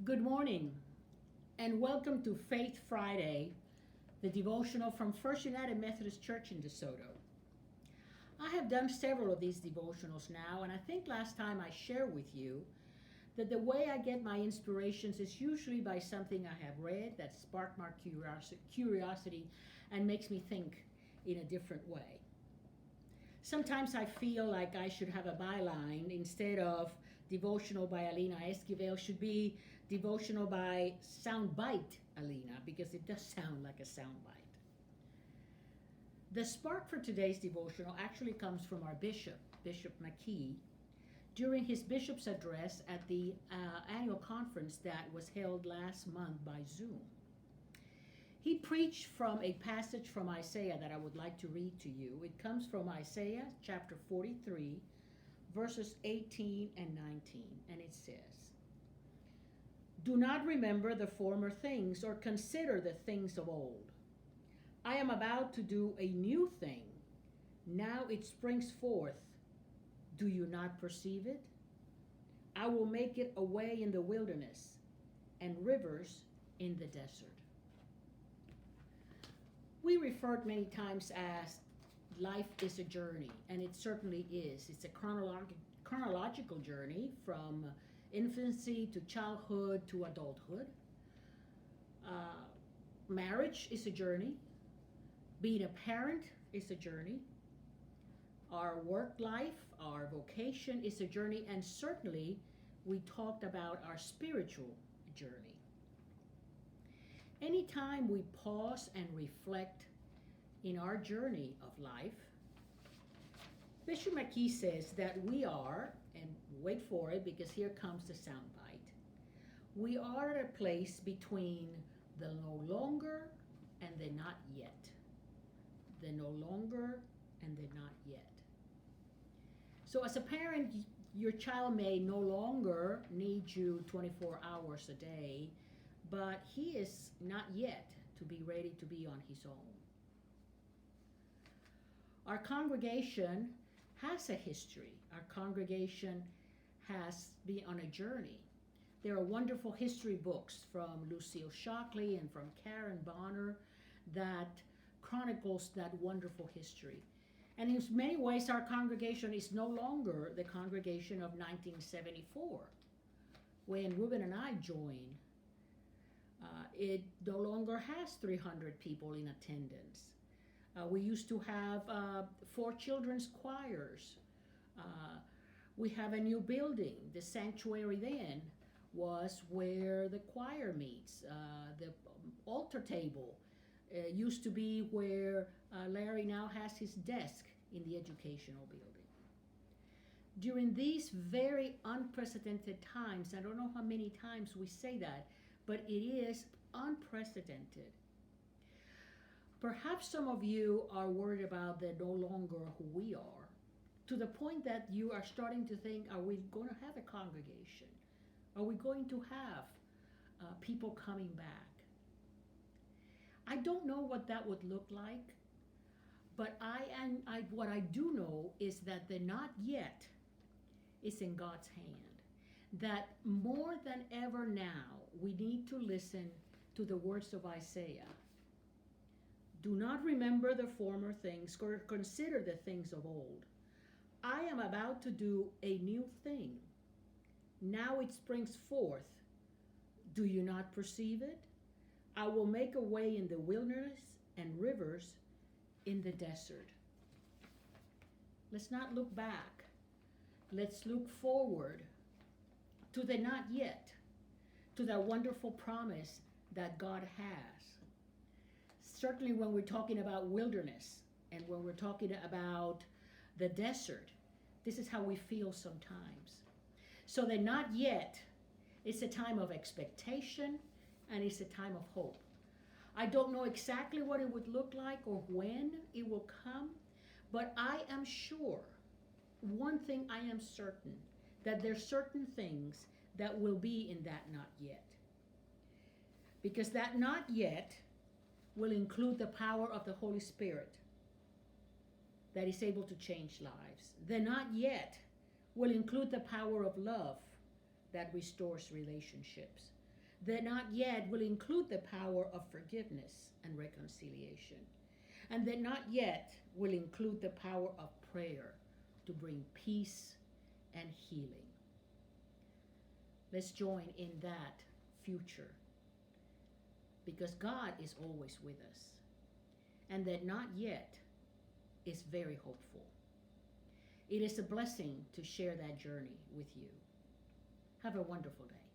Good morning and welcome to Faith Friday, the devotional from First United Methodist Church in DeSoto. I have done several of these devotionals now, and I think last time I shared with you that the way I get my inspirations is usually by something I have read that sparked my curiosity and makes me think in a different way. Sometimes I feel like I should have a byline instead of devotional by Alina Esquivel should be devotional by soundbite Alina because it does sound like a soundbite. The spark for today's devotional actually comes from our bishop, Bishop McKee, during his bishop's address at the annual conference that was held last month by Zoom. He preached from a passage from Isaiah that I would like to read to you. It comes from Isaiah chapter 43, verses 18 and 19, and it says, "Do not remember the former things or consider the things of old. I am about to do a new thing. Now it springs forth. Do you not perceive it? I will make it a way in the wilderness and rivers in the desert." We referred many times as life is a journey, and it certainly is. It's a chronological journey from infancy to childhood to adulthood. Marriage is a journey. Being a parent is a journey. Our work life, our vocation is a journey, and certainly we talked about our spiritual journey. Anytime we pause and reflect in our journey of life, Bishop McKee says that we are, and wait for it because here comes the soundbite, we are at a place between the no longer and the not yet. The no longer and the not yet. So as a parent, your child may no longer need you 24 hours a day, but he is not yet to be ready to be on his own. Our congregation has a history. Our congregation has been on a journey. There are wonderful history books from Lucille Shockley and from Karen Bonner that chronicles that wonderful history. And in many ways, our congregation is no longer the congregation of 1974, when Ruben and I joined. It no longer has 300 people in attendance. We used to have 4 children's choirs. We have a new building. The sanctuary then was where the choir meets. The altar table used to be where Larry now has his desk in the educational building. During these very unprecedented times, I don't know how many times we say that, but it is unprecedented. Perhaps some of you are worried about the no longer who we are, to the point that you are starting to think, are we going to have a congregation? Are we going to have people coming back? I don't know what that would look like, but what I do know is that the not yet is in God's hand. That more than ever now, we need to listen to the words of Isaiah. Do not remember the former things, or consider the things of old. I am about to do a new thing. Now it springs forth. Do you not perceive it? I will make a way in the wilderness and rivers in the desert. Let's not look back. Let's look forward to the not yet, to that wonderful promise that God has. Certainly when we're talking about wilderness and when we're talking about the desert, this is how we feel sometimes. So the not yet is a time of expectation and it's a time of hope. I don't know exactly what it would look like or when it will come, but I am sure, one thing I am certain, that there's certain things that will be in that not yet. Because that not yet will include the power of the Holy Spirit that is able to change lives. The not yet will include the power of love that restores relationships. The not yet will include the power of forgiveness and reconciliation. And the not yet will include the power of prayer to bring peace and healing. Let's join in that future because God is always with us. And that not yet is very hopeful. It is a blessing to share that journey with you. Have a wonderful day.